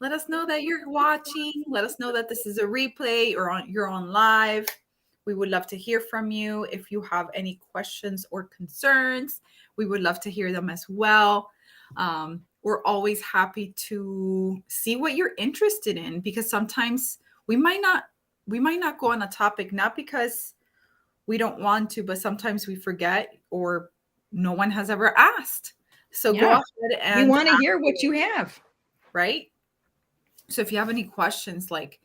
Let us know that you're watching. Let us know that this is a replay or you're on live. We would love to hear from you. If you have any questions or concerns, we would love to hear them as well. We're always happy to see what you're interested in, because sometimes we might not go on a topic, not because we don't want to, but sometimes we forget or no one has ever asked. So go Yeah. ahead We and want to ask, hear what you have. right? So if you have any questions, like,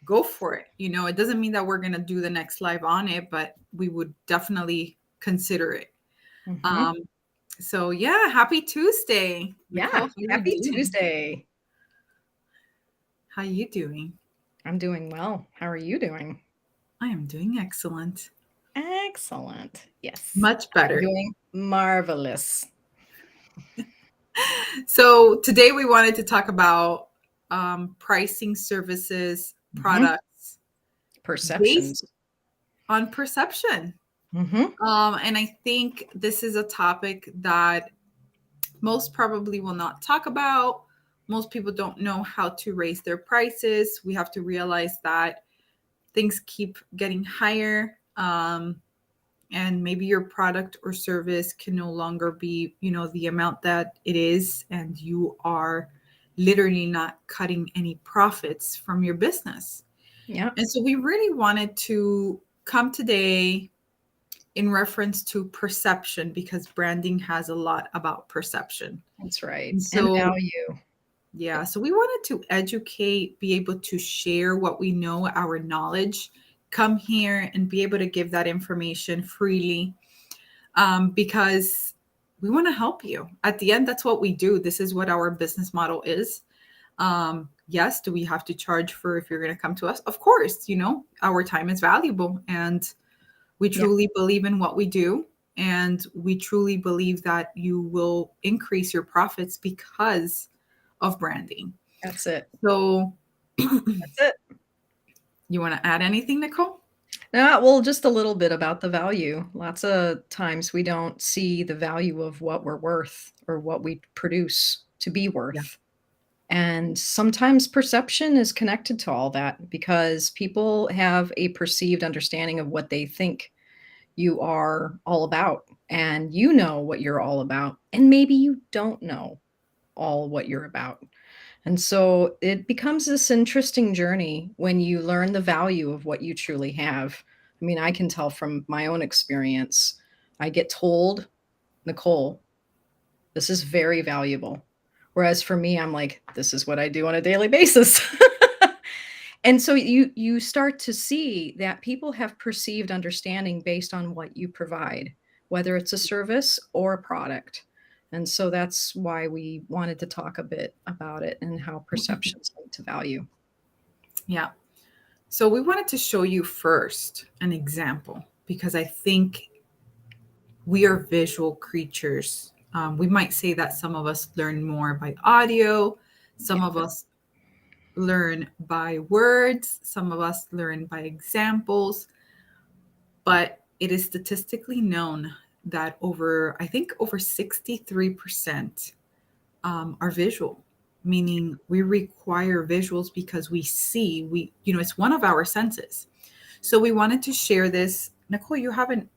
go for it. It doesn't mean that we're going to do the next live on it, but we would definitely consider it. Mm-hmm. Um, so yeah, happy Tuesday. Nicole, Yeah. how you Happy doing? Tuesday. How you doing? I'm doing well. How are you doing? I am doing excellent. Excellent. Yes. Much I'm better. doing marvelous. So today we wanted to talk about pricing services, Mm-hmm. products based Perceptions. on perception. Mm-hmm. And I think this is a topic that most probably will not talk about. Most people don't know how to raise their prices. We have to realize that things keep getting higher. And maybe your product or service can no longer be, the amount that it is, and you are literally not cutting any profits from your business. Yeah, And so we really wanted to come today in reference to perception, because branding has a lot about perception. that's right. And And so, value. yeah, so we wanted to educate, be able to share what we know, our knowledge, come here and be able to give that information freely, because we want to help you. At the end, that's what we do. This is what our business model is. Yes, do we have to charge for if you're going to come to us? Of course, our time is valuable, and we Yeah, truly believe in what we do. And we truly believe that you will increase your profits because of branding. that's it. So, That's it. you want to add anything, Nicole? Well, just a little bit about the value. Lots of times we don't see the value of what we're worth or what we produce to be Yeah. worth. And sometimes perception is connected to all that because people have a perceived understanding of what they think you are all about. And you know what you're all about. And maybe you don't know all what you're about. And so it becomes this interesting journey when you learn the value of what you truly have. I mean, I can tell from my own experience. I get told, Nicole, this is very valuable. Whereas for me, I'm like, this is what I do on a daily basis. And so you start to see that people have perceived understanding based on what you provide, whether it's a service or a product. And so that's why we wanted to talk a bit about it and how perceptions link to value. Yeah. So we wanted to show you first an example, because I think we are visual creatures. We might say that some of us learn more by audio, some Yeah. of us learn by words, some of us learn by examples, but it is statistically known that I think over 63% are visual, meaning we require visuals because it's one of our senses. So we wanted to share this. Nicole, you haven't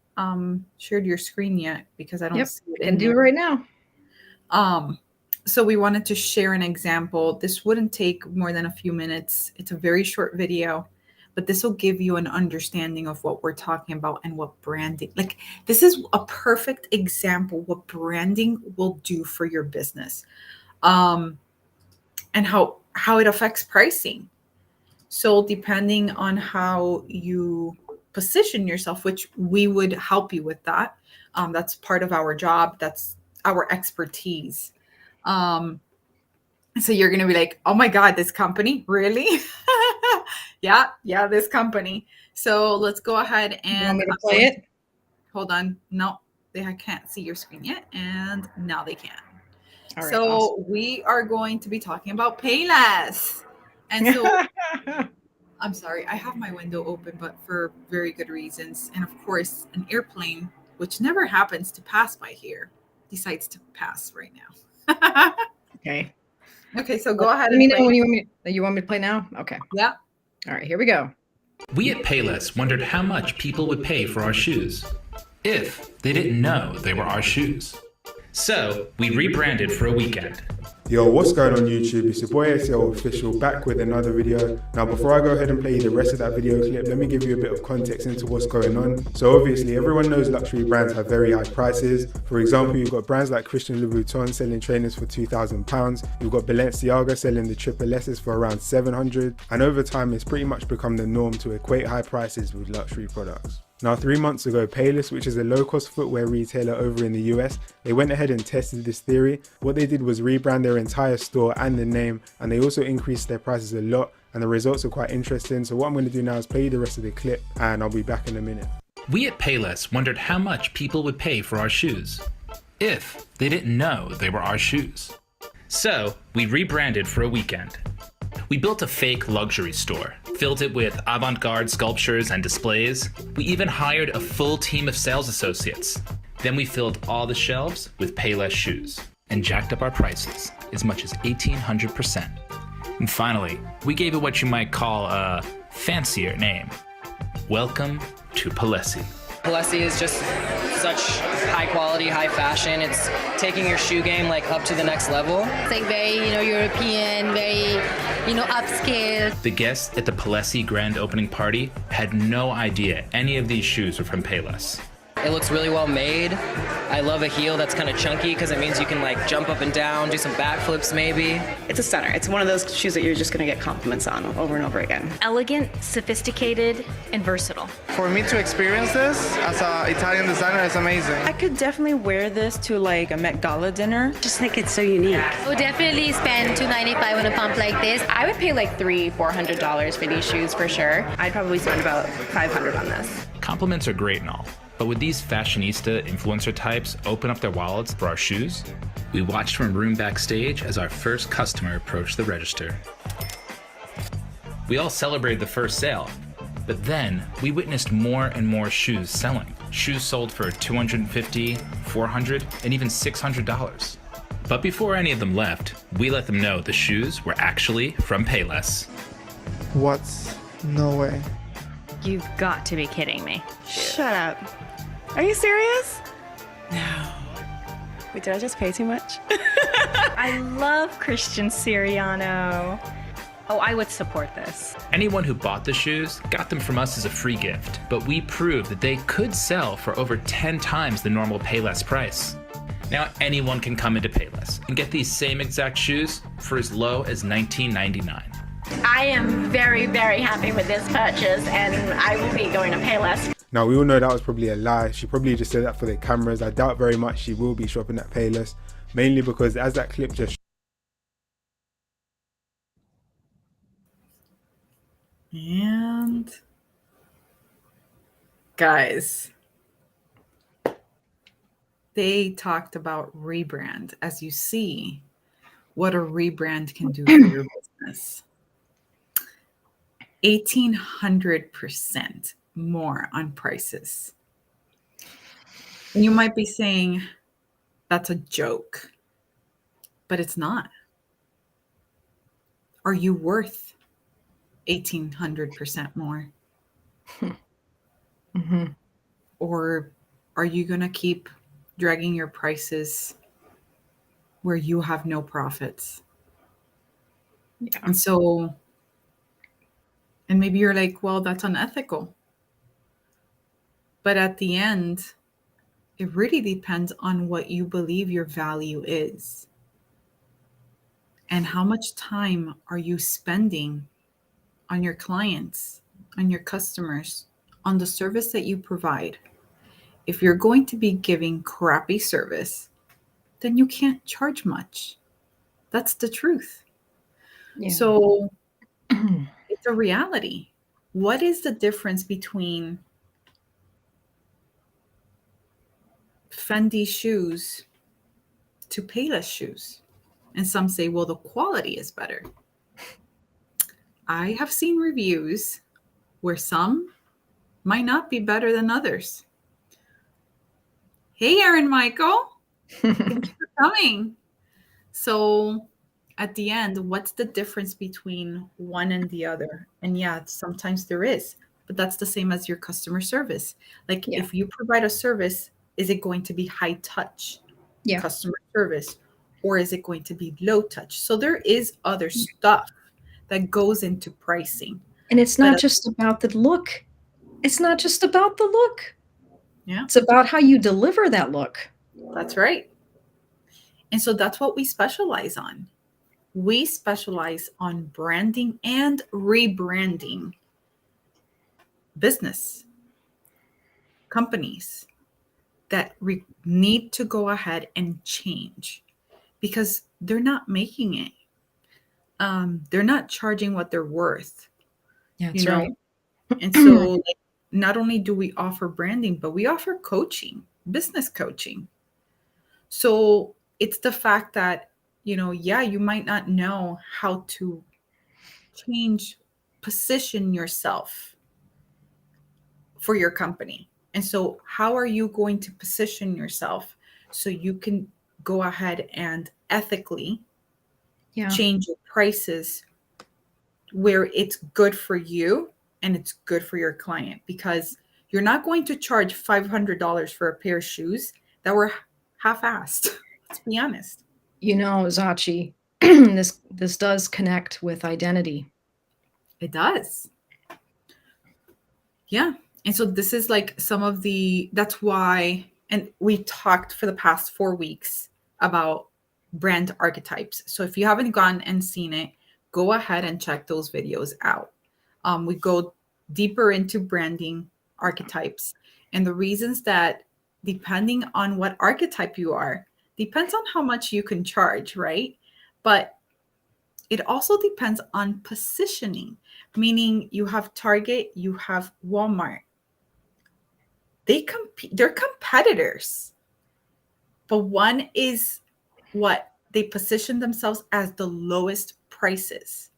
shared your screen yet because I don't Yep. see it I can in do it there. right now. Um, so we wanted to share an example. This wouldn't take more than a few minutes. It's a very short video, but this will give you an understanding of what we're talking about and what branding, like, this is a perfect example what branding will do for your business, and how it affects pricing. So depending on how you position yourself, which we would help you with that, that's part of our job. That's our expertise. Um, so you're gonna be like, oh my God, this company, really? Yeah, this company. So let's go ahead You want and me to I'm play going to it? hold on. No, they can't see your screen yet, and now they can. All right. Awesome. So we are going to be talking about Payless. And so I'm sorry, I have my window open, but for very good reasons. And of course, an airplane, which never happens to pass by here, decides to pass right now. Okay. Okay, so go ahead Let and me know play. when you want me to play now. Okay. Yeah. All right, here we go. We at Payless wondered how much people would pay for our shoes if they didn't know they were our shoes. So we rebranded for a weekend. Yo, what's going on YouTube? It's your boy SEO Official back with another video. Now before I go ahead and play the rest of that video clip, let me give you a bit of context into what's going on. So obviously everyone knows luxury brands have very high prices. For example, you've got brands like Christian Louboutin selling trainers for £2,000. You've got Balenciaga selling the triple S's for around 700. And over time it's pretty much become the norm to equate high prices with luxury products. Now 3 months ago, Payless, which is a low-cost footwear retailer over in the US, they went ahead and tested this theory. What they did was rebrand their entire store and the name, and they also increased their prices a lot, and the results are quite interesting. So what I'm going to do now is play you the rest of the clip, and I'll be back in a minute. We at Payless wondered how much people would pay for our shoes if they didn't know they were our shoes. So we rebranded for a weekend. We built a fake luxury store, filled it with avant-garde sculptures and displays. We even hired a full team of sales associates. Then we filled all the shelves with Payless shoes and jacked up our prices as much as 1,800%. And finally, we gave it what you might call a fancier name. Welcome to Palessi. Palessi is just such high quality, high fashion. It's taking your shoe game like up to the next level. It's like very, European, very, upscale. The guests at the Palessi grand opening party had no idea any of these shoes were from Payless. It looks really well made. I love a heel that's kind of chunky because it means you can like jump up and down, do some backflips maybe. It's a stunner. It's one of those shoes that you're just gonna get compliments on over and over again. Elegant, sophisticated, and versatile. For me to experience this as an Italian designer is amazing. I could definitely wear this to like a Met Gala dinner. Just think it's so unique. I would definitely spend $295 on a pump like this. I would pay like $300-400 for these shoes for sure. I'd probably spend about $500 on this. Compliments are great and all, but would these fashionista influencer types open up their wallets for our shoes? We watched from a room backstage as our first customer approached the register. We all celebrated the first sale, but then we witnessed more and more shoes selling. Shoes sold for $250, $400, and even $600. But before any of them left, we let them know the shoes were actually from Payless. What? No way. You've got to be kidding me. Shut up. Are you serious? No. Wait, did I just pay too much? I love Christian Siriano. Oh, I would support this. Anyone who bought the shoes got them from us as a free gift, but we proved that they could sell for over 10 times the normal Payless price. Now anyone can come into Payless and get these same exact shoes for as low as $19.99. I am very, very happy with this purchase and I will be going to Payless. Now we all know that was probably a lie. She probably just said that for the cameras. I doubt very much she will be shopping at Payless, mainly because as that clip just And guys, they talked about rebrand. As you see, what a rebrand can do for your business. 1,800% more on prices. And you might be saying, that's a joke, but it's not. Are you worth 1,800% more? Mm-hmm. Or are you going to keep dragging your prices where you have no profits? Yeah. And maybe you're like, well, that's unethical. But at the end, it really depends on what you believe your value is. And how much time are you spending on your clients, on your customers, on the service that you provide? If you're going to be giving crappy service, then you can't charge much. That's the truth. Yeah. So it's a reality. What is the difference between Fendi shoes to Payless shoes? And some say, well, the quality is better. I have seen reviews where some might not be better than others. Hey, Aaron Michael. Thank you for coming. So at the end, what's the difference between one and the other? And yeah, sometimes there is, but that's the same as your customer service. Like Yeah. if you provide a service, is it going to be high touch Yeah. customer service, or is it going to be low touch? So there is other stuff that goes into pricing. And it's But not just about the look. It's not just about the look. yeah, It's about how you deliver that look. that's right. And so that's what we specialize on. We specialize on branding and rebranding business companies that need to go ahead and change because they're not making it. They're not charging what they're worth, That's right. And so, like, not only do we offer branding, but we offer coaching, business coaching. So it's the fact that, yeah, you might not know how to position yourself for your company. And so, how are you going to position yourself so you can go ahead and ethically change your prices where it's good for you and it's good for your client? Because you're not going to charge $500 for a pair of shoes that were half-assed. Let's be honest. Zachi, this does connect with identity. It does. Yeah. And so this is like that's why, and we talked for the past 4 weeks about brand archetypes. So if you haven't gone and seen it, go ahead and check those videos out. We go deeper into branding archetypes and the reasons that, depending on what archetype you are, depends on how much you can charge, right? But it also depends on positioning, meaning you have Target, you have Walmart. They're competitors, but one is what they position themselves as the lowest prices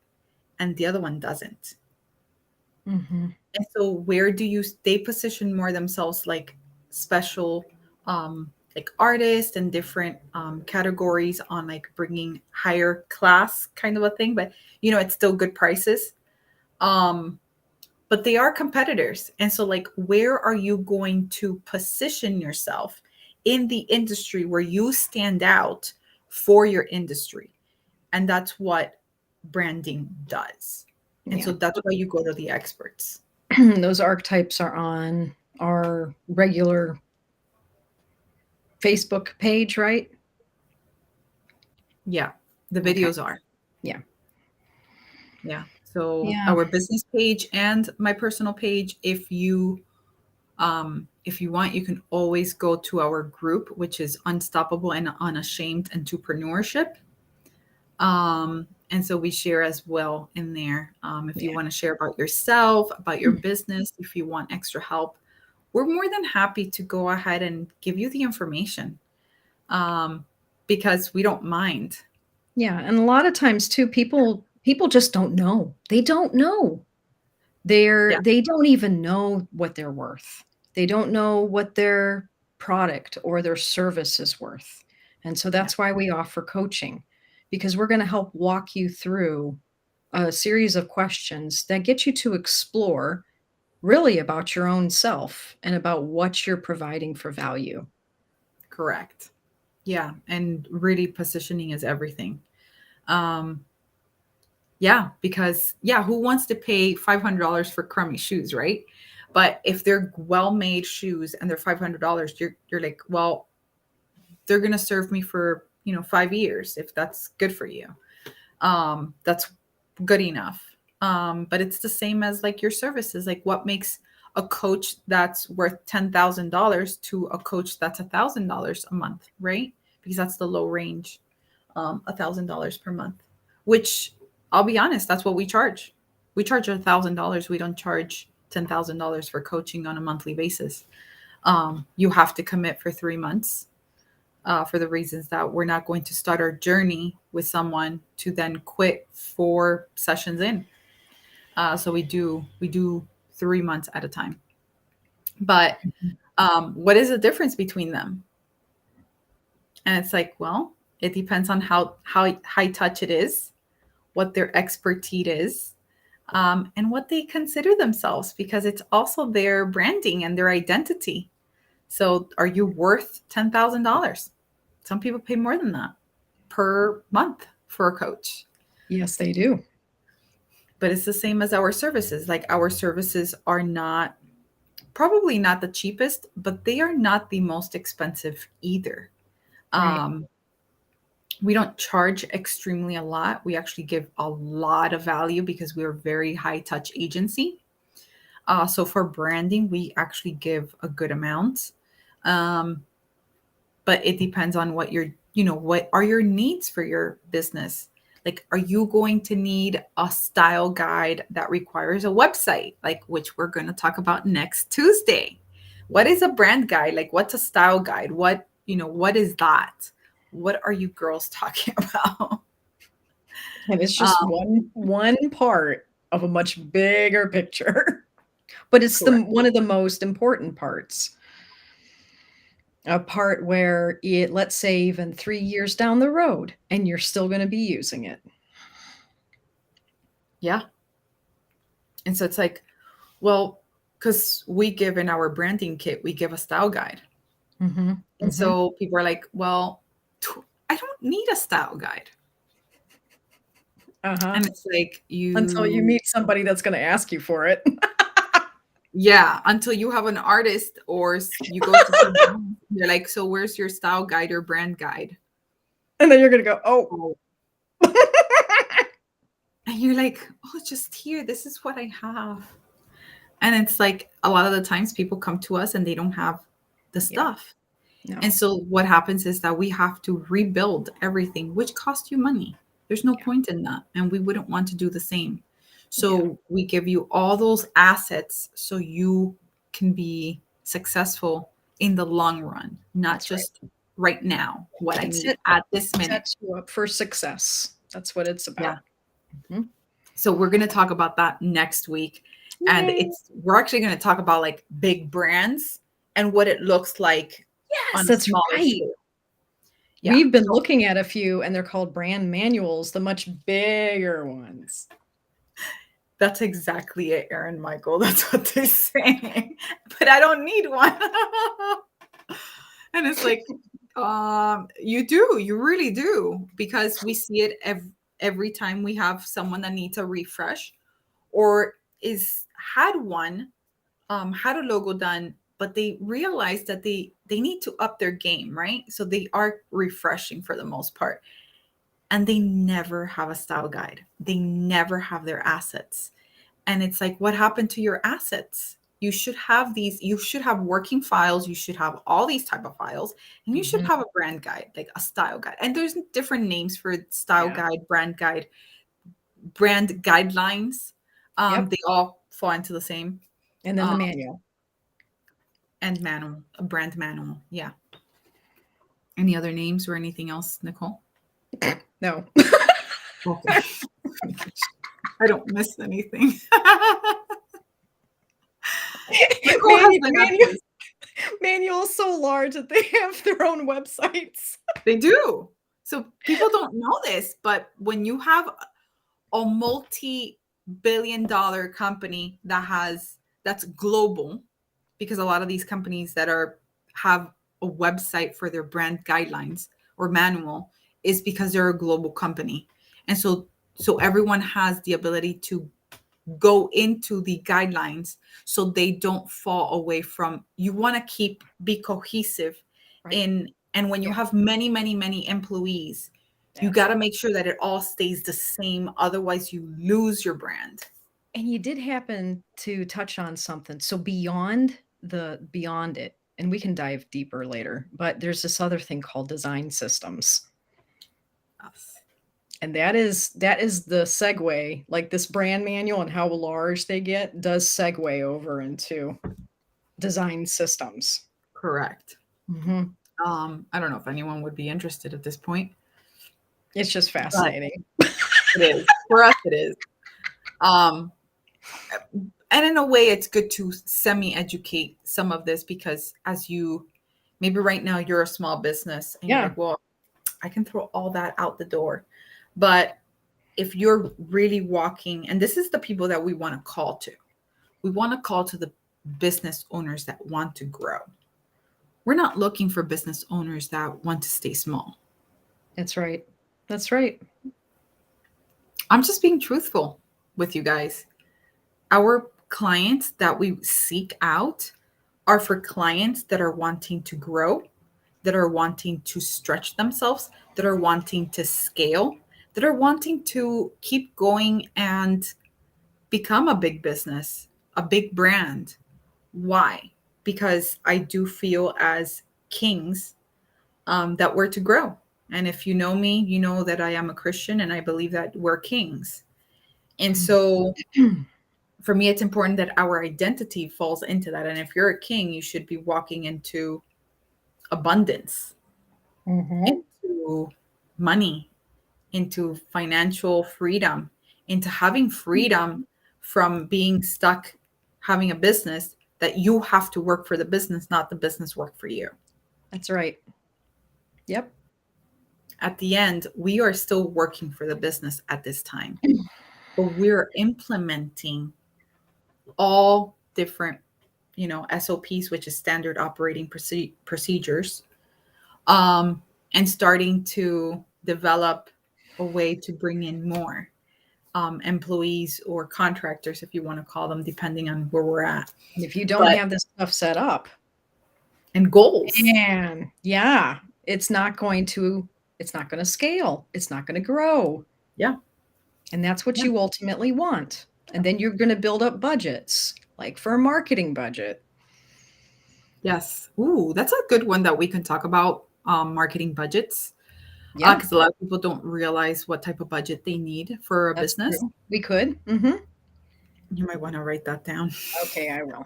and the other one doesn't. Mm-hmm. And so where do they position more themselves like special like artists and different categories on like bringing higher class kind of a thing, but it's still good prices. But they are competitors. And so, like, where are you going to position yourself in the industry where you stand out for your industry? And that's what branding does. And so that's why you go to the experts. Those archetypes are on our regular Facebook page, right? Yeah, the videos are. Yeah. Yeah. So our business page and my personal page, if you want, you can always go to our group, which is Unstoppable and Unashamed Entrepreneurship. And so we share as well in there. If you want to share about yourself, about your business, if you want extra help, we're more than happy to go ahead and give you the information, because we don't mind. Yeah. And a lot of times too, people just don't know. They don't know. They don't even know what they're worth. They don't know what their product or their service is worth. And so that's why we offer coaching, because we're going to help walk you through a series of questions that get you to explore really about your own self and about what you're providing for value. Correct. Yeah. And really positioning is everything. Because who wants to pay $500 for crummy shoes, right? But if they're well-made shoes and they're $500, you're like, well, they're going to serve me for 5 years. If that's good for you, that's good enough. But it's the same as like your services. Like, what makes a coach that's worth $10,000 to a coach that's $1,000 a month, right? Because that's the low range, $1,000 per month, which, I'll be honest, that's what we charge. We charge $1,000. We don't charge $10,000 for coaching on a monthly basis. You have to commit for 3 months, for the reasons that we're not going to start our journey with someone to then quit 4 sessions in. So we do 3 months at a time. But what is the difference between them? And it's like, well, It depends on how high touch it is, what their expertise is, and what they consider themselves, because it's also their branding and their identity. So are you worth $10,000? Some people pay more than that per month for a coach. Yes, they do. But it's the same as our services. Like, our services are probably not the cheapest, but they are not the most expensive either. Right. We don't charge extremely a lot. We actually give a lot of value because we're a very high touch agency. So for branding, we actually give a good amount. But it depends on what what are your needs for your business. Like, are you going to need a style guide that requires a website, like, which we're going to talk about next Tuesday? What is a brand guide? Like, what's a style guide? What is that? What are you girls talking about? And it's just one part of a much bigger picture. But it's one of the most important parts. A part where let's say even 3 years down the road, and you're still going to be using it. Yeah. And so it's like, well, because we give in our branding kit, we give a style guide. And so people are like, well, I don't need a style guide. And it's like, until you meet somebody that's going to ask you for it. Yeah, until you have an artist or you go to someone, you're like, so where's your style guide or brand guide? And then you're going to go, oh. And you're like, oh, just here. This is what I have. And it's like, a lot of the times people come to us and they don't have the stuff. No. And so what happens is that we have to rebuild everything, which costs you money. There's no point in that. And we wouldn't want to do the same. So we give you all those assets so you can be successful in the long run, not just right now, what I need at this minute. Sets you up for success. That's what it's about. Yeah. So we're going to talk about that next week. And we're actually going to talk about like big brands and what it looks like. Yes, that's right. Yeah. We've been looking at a few, and they're called brand manuals, the much bigger ones. That's exactly it, Erin Michael. That's what they're saying. But I don't need one. And it's like, you really do, because we see it every time we have someone that needs a refresh or had a logo done, but they realize that they need to up their game, right? So they are refreshing for the most part. And they never have a style guide. They never have their assets. And it's like, what happened to your assets? You should have these, you should have working files. You should have all these type of files, and you should have a brand guide, like a style guide. And there's different names for style guide, brand guidelines. They all fall into the same. And then the manual. And manual, a brand manual. Yeah. Any other names or anything else, Nicole? No. Okay. I don't miss anything. Manual is so large that they have their own websites. They do. So people don't know this, but when you have a multi-billion-dollar company that's global, because a lot of these companies that have a website for their brand guidelines or manual is because they're a global company. And so everyone has the ability to go into the guidelines so they don't fall away from, you want to be cohesive and when you have many, many, many employees, you got to make sure that it all stays the same. Otherwise you lose your brand. And you did happen to touch on something. So beyond it, and we can dive deeper later, but there's this other thing called design systems. Yes. And that is the segue, like this brand manual and how large they get does segue over into design systems. Correct. I don't know if anyone would be interested at this point. It's just fascinating. It is. For us, it is. And in a way, it's good to semi-educate some of this, because maybe right now you're a small business and you're like, well, I can throw all that out the door. But if you're really walking, and this is the people that we want to call to, we want to call to the business owners that want to grow. We're not looking for business owners that want to stay small. That's right. That's right. I'm just being truthful with you guys. Our clients that we seek out are for clients that are wanting to grow, that are wanting to stretch themselves, that are wanting to scale, that are wanting to keep going and become a big business, a big brand. Why? Because I do feel as kings that we're to grow. And if you know me, you know that I am a Christian and I believe that we're kings. And so for me, it's important that our identity falls into that. And if you're a king, you should be walking into abundance, into money, into financial freedom, into having freedom from being stuck having a business that you have to work for the business, not the business work for you. That's right. Yep. At the end, we are still working for the business at this time, but we're implementing all different, SOPs, which is standard operating procedures, and starting to develop a way to bring in more employees or contractors, if you want to call them, depending on where we're at. And if you don't have this stuff set up and goals, and yeah, it's not going to scale. It's not going to grow. Yeah. And that's what you ultimately want. And then you're going to build up budgets, like for a marketing budget. Yes. Ooh, that's a good one that we can talk about, marketing budgets. Yeah. Because a lot of people don't realize what type of budget they need for a business. True. We could. You might want to write that down. Okay, I will.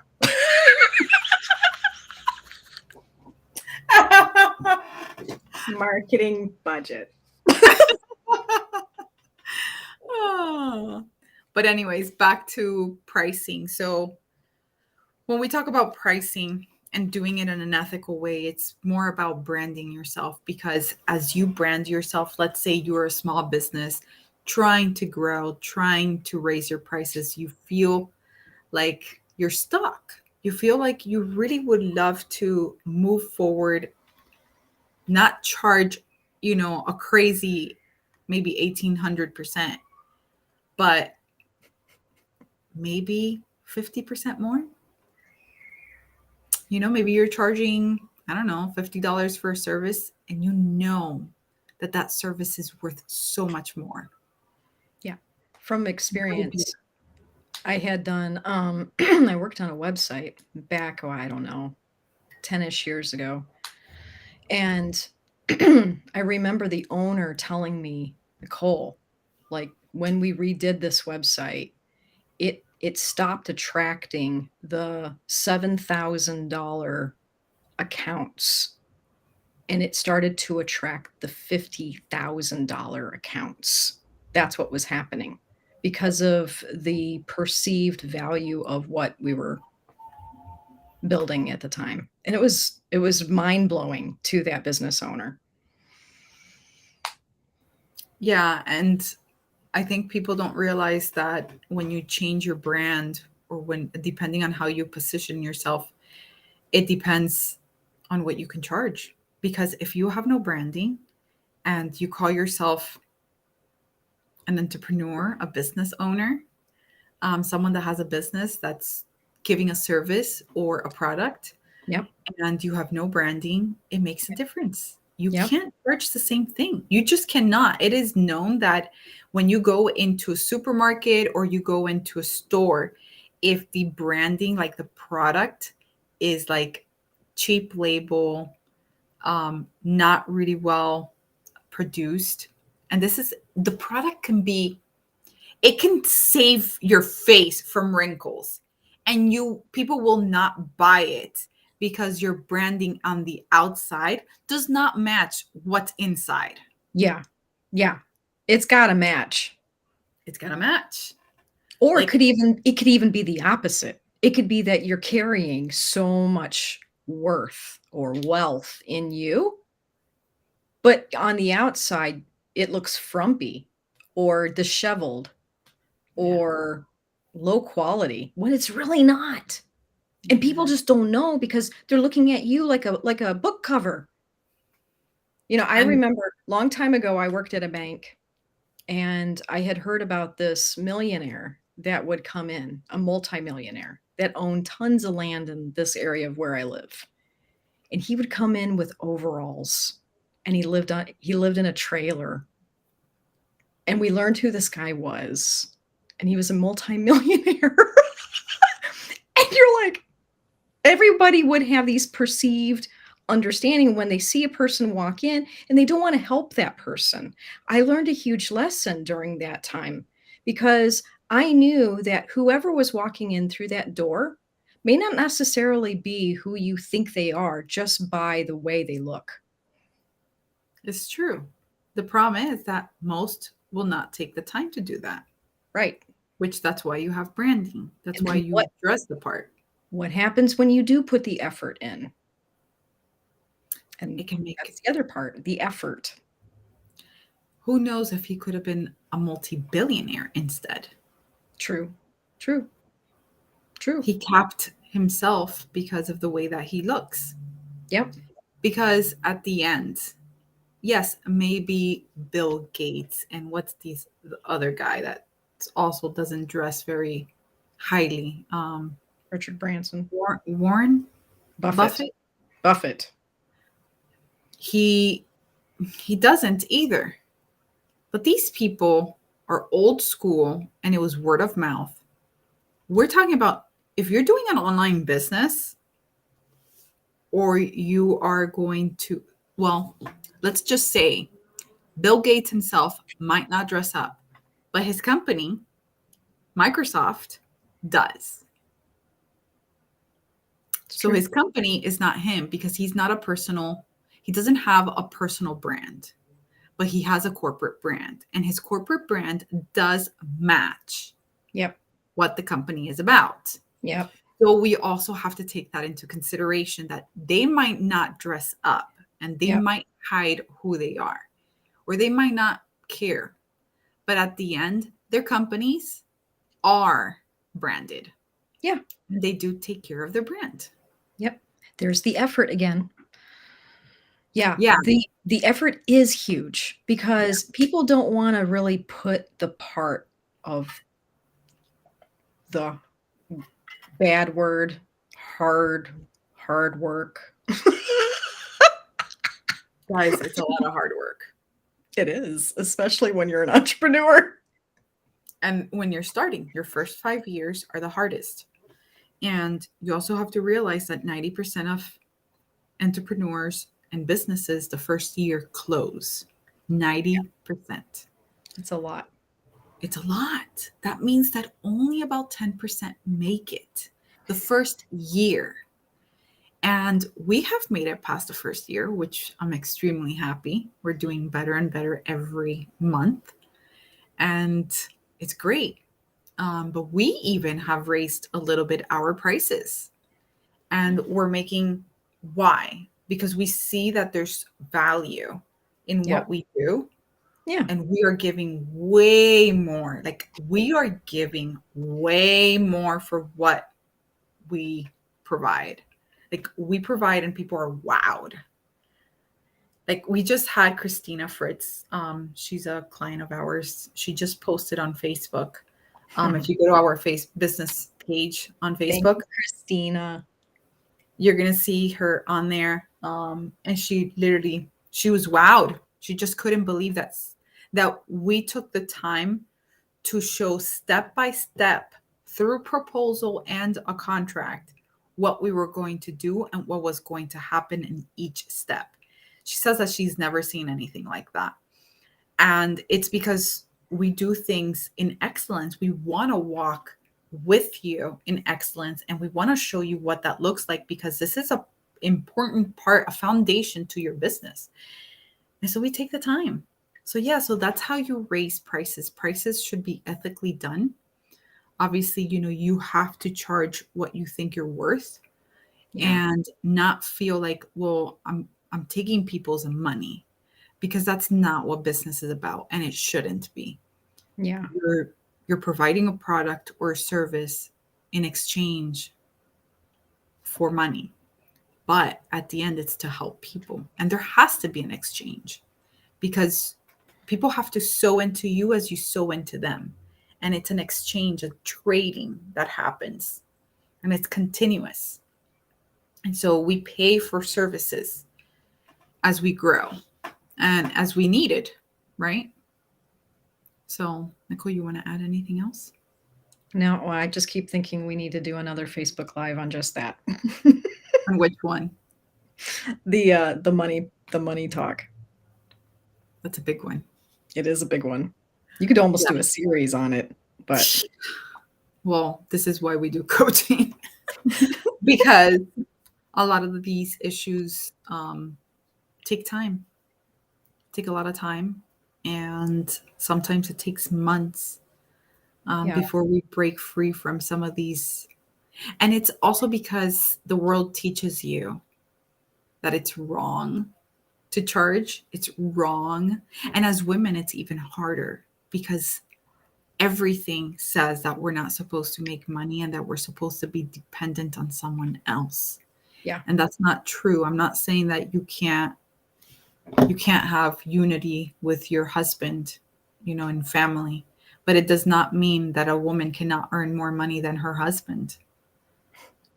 Marketing budget. Oh. But anyways, back to pricing. So when we talk about pricing and doing it in an ethical way, it's more about branding yourself, because as you brand yourself, let's say you're a small business trying to grow, trying to raise your prices, you feel like you're stuck. You feel like you really would love to move forward, not charge, a crazy, maybe 1,800%, but maybe 50% more. Maybe you're charging, I don't know, $50 for a service, and you know that service is worth so much more. Yeah. From experience, I had done, I worked on a website back, I don't know, 10-ish years ago. And I remember the owner telling me, Nicole, like when we redid this website, it stopped attracting the $7,000 accounts, and it started to attract the $50,000 accounts. That's what was happening because of the perceived value of what we were building at the time. And it was mind-blowing to that business owner. Yeah, and I think people don't realize that when you change your brand, or depending on how you position yourself, it depends on what you can charge. Because if you have no branding and you call yourself an entrepreneur, a business owner, someone that has a business that's giving a service or a product, and you have no branding, it makes a difference. You can't charge the same thing. You just cannot. It is known that when you go into a supermarket or you go into a store, if the branding, like the product, is like cheap label, not really well produced, and the product it can save your face from wrinkles, and people will not buy it because your branding on the outside does not match what's inside. Yeah. It's got to match. Or it could even be the opposite. It could be that you're carrying so much worth or wealth in you But on the outside, it looks frumpy or disheveled or low quality when it's really not. And people just don't know because they're looking at you like a book cover. I And remember a long time ago, I worked at a bank and I had heard about this millionaire that would come in, a multimillionaire that owned tons of land in this area of where I live. And he would come in with overalls and he lived in a trailer. And we learned who this guy was. And he was a multimillionaire. And you're like, everybody would have these perceived understanding when they see a person walk in and they don't want to help that person. I learned a huge lesson during that time because I knew that whoever was walking in through that door may not necessarily be who you think they are just by the way they look. it's true. The problem is that most will not take the time to do that. Right. Which that's why you have branding. That's And why then you dress the part. What happens when you do put the effort in? And It can make that's the other part, the effort. Who knows if he could have been a multi-billionaire instead? True. He capped himself because of the way that he looks. Yep. Because at the end, yes, maybe Bill Gates and the other guy that also doesn't dress very highly. Richard Branson. Warren Buffett. He doesn't either. But these people are old school and it was word of mouth. We're talking about if you're doing an online business or you are going to, well, let's just say Bill Gates himself might not dress up, but his company, Microsoft, does. So his company is not him because he doesn't have a personal brand, but he has a corporate brand. And his corporate brand does match what the company is about. Yep. So we also have to take that into consideration that they might not dress up and they might hide who they are, or they might not care. But at the end, their companies are branded. Yeah. And they do take care of their brand. Yep. There's the effort again. Yeah. The effort is huge because people don't want to really put the part of the bad word, hard work. Guys, it's a lot of hard work. It is, especially when you're an entrepreneur. And when you're starting, your first 5 years are the hardest. And you also have to realize that 90% of entrepreneurs and businesses the first year close. 90%. It's a lot. It's a lot. That means that only about 10% make it the first year. And we have made it past the first year, which I'm extremely happy. We're doing better and better every month. And it's great. But we even have raised a little bit our prices. And we're making, why? Because we see that there's value in what we do. Yeah. And we are giving way more. Like we are giving way more for what we provide. Like we provide and people are wowed. Like we just had Christina Fritz. She's a client of ours. She just posted on Facebook. If you go to our business page on Facebook, Thank you, Christina, you're going to see her on there. And she was wowed. She just couldn't believe that we took the time to show step by step through proposal and a contract what we were going to do and what was going to happen in each step. She says that she's never seen anything like that. And it's because we do things in excellence. We want to walk with you in excellence and we want to show you what that looks like because this is an important part, a foundation to your business. And so we take the time. So that's how you raise prices. Prices should be ethically done. Obviously, you have to charge what you think you're worth and not feel like, well, I'm taking people's money. because that's not what business is about, and it shouldn't be. Yeah. You're providing a product or a service in exchange for money. But at the end, it's to help people. And there has to be an exchange because people have to sow into you as you sow into them. And it's an exchange, a trading that happens. And it's continuous. And so we pay for services as we grow and as we need it, right? So, Nicole, you want to add anything else? No, I just keep thinking we need to do another Facebook Live on just that. On which one? The money talk. That's a big one. It is a big one. You could almost do a series on it, but well, this is why we do coaching because a lot of these issues take a lot of time, and sometimes it takes months before we break free from some of these. And it's also because the world teaches you that it's wrong to charge. It's wrong. And as women, it's even harder because everything says that we're not supposed to make money and that we're supposed to be dependent on someone else. Yeah. And that's not true. I'm not saying that you can't have unity with your husband, in family, but it does not mean that a woman cannot earn more money than her husband.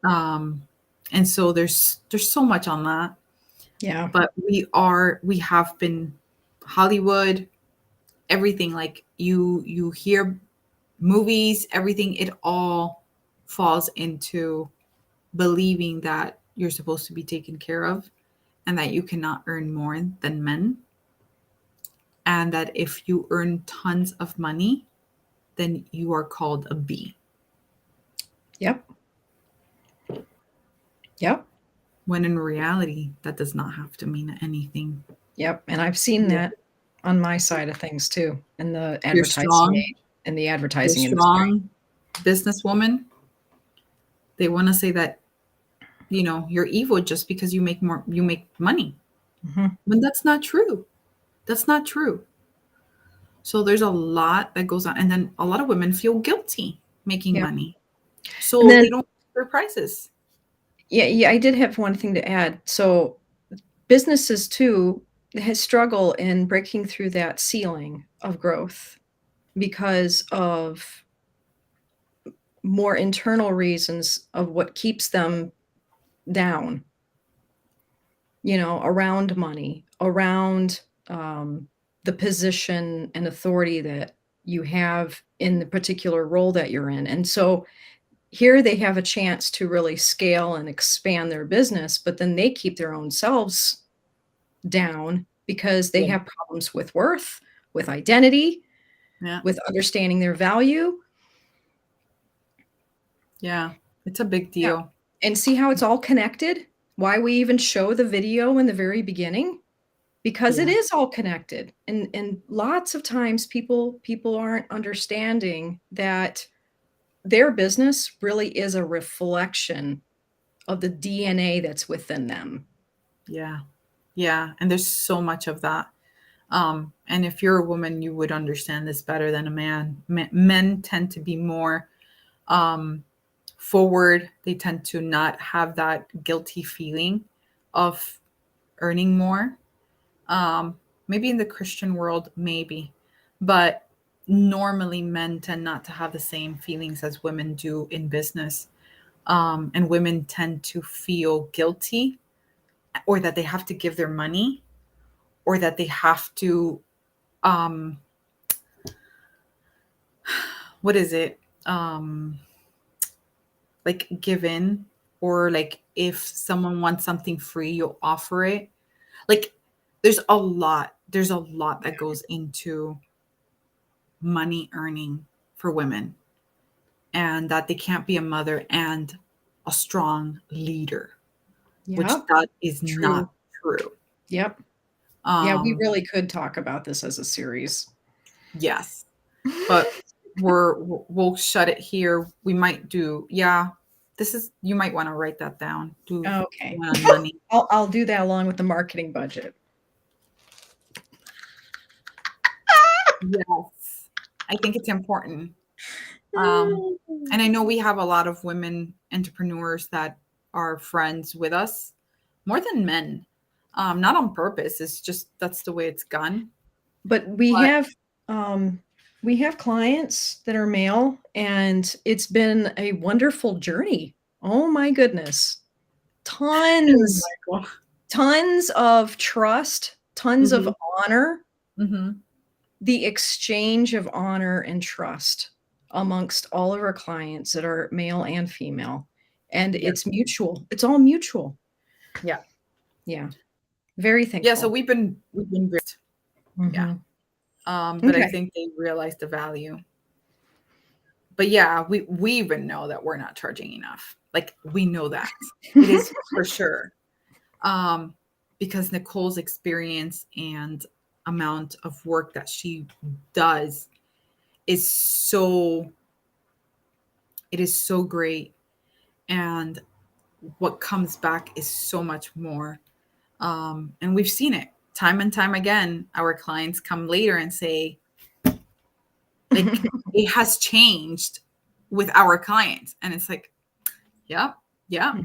And so there's so much on that. Yeah. But we have been Hollywood, everything, like you hear movies, everything, it all falls into believing that you're supposed to be taken care of and that you cannot earn more than men. And that if you earn tons of money, then you are called a B. Yep. Yep. When in reality, that does not have to mean anything. Yep. And I've seen that on my side of things too, in the advertising industry. Strong businesswoman. They want to say that, you're evil just because you make money. Mm-hmm. When that's not true. That's not true. So there's a lot that goes on. And then a lot of women feel guilty making money. So they don't raise their prices. Yeah, I did have one thing to add. So businesses too struggle in breaking through that ceiling of growth because of more internal reasons of what keeps them down, around money, around the position and authority that you have in the particular role that you're in. And so here they have a chance to really scale and expand their business, but then they keep their own selves down because they have problems with worth, with identity, with understanding their value. Yeah, it's a big deal. Yeah. And see how it's all connected? Why we even show the video in the very beginning? Because it is all connected. And lots of times people aren't understanding that their business really is a reflection of the DNA that's within them. Yeah. Yeah. And there's so much of that. And if you're a woman, you would understand this better than a man. Men tend to be more forward. They tend to not have that guilty feeling of earning more. Maybe in the Christian world, maybe. But normally men tend not to have the same feelings as women do in business. And women tend to feel guilty, or that they have to give their money, or that they have to, what is it? Like give in, or like if someone wants something free, you'll offer it. Like there's a lot that goes into money earning for women, and that they can't be a mother and a strong leader, which that is not true. Yep. Yeah, we really could talk about this as a series. Yes, but we'll shut it here. We might do. Yeah, you might want to write that down. Okay. Money. I'll do that along with the marketing budget. Yes, I think it's important. And I know we have a lot of women entrepreneurs that are friends with us more than men. Not on purpose. It's just that's the way it's gone. But we have clients that are male, and it's been a wonderful journey. Oh my goodness. Tons, Michael. tons of trust, tons of honor, Mm-hmm. the exchange of honor and trust amongst all of our clients that are male and female. And it's mutual. It's all mutual. Yeah. Yeah. Very thankful. Yeah. So we've been great. Yeah. But I think they realize the value. But yeah, we even know that we're not charging enough. Like we know that. It is for sure. Because Nicole's experience and amount of work that she does is so great. And what comes back is so much more. And we've seen it time and time again. Our clients come later and say, like, it has changed with our clients. And it's like, yeah,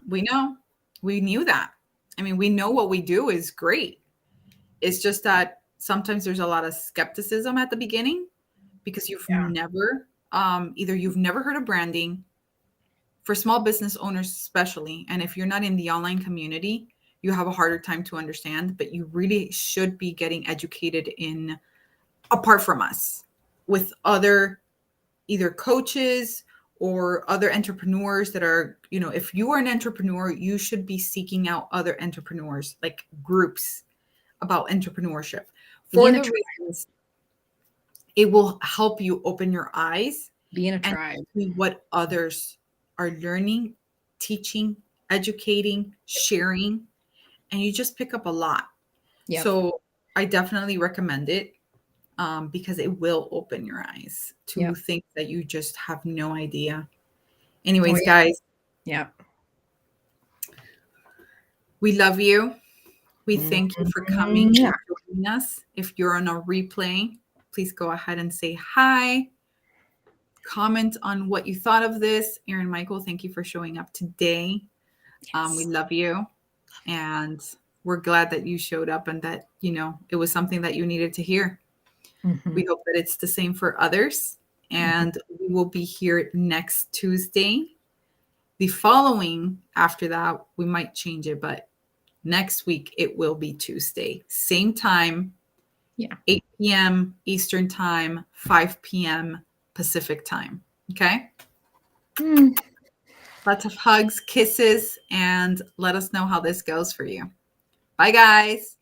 we know. We knew that. I mean, we know what we do is great. It's just that sometimes there's a lot of skepticism at the beginning because you've never, either you've never heard of branding, for small business owners especially. And if you're not in the online community, you have a harder time to understand, but you really should be getting educated in, apart from us, with other either coaches or other entrepreneurs that are, if you are an entrepreneur, you should be seeking out other entrepreneurs, like groups about entrepreneurship. For the reasons, it will help you open your eyes. Be in a tribe. See what others are learning, teaching, educating, sharing, and you just pick up a lot. Yep. So I definitely recommend it. Because it will open your eyes to things that you just have no idea. Anyways, guys. Yeah. We love you. We thank you for coming and joining us. If you're on a replay, please go ahead and say hi. Comment on what you thought of this. Erin, Michael, thank you for showing up today. Yes. We love you. And we're glad that you showed up and that, it was something that you needed to hear. We hope that it's the same for others. And we will be here next Tuesday. The following after that, we might change it, but next week it will be Tuesday. Same time, 8 p.m. Eastern time, 5 p.m. Pacific time. Okay? Lots of hugs, kisses, and let us know how this goes for you. Bye, guys.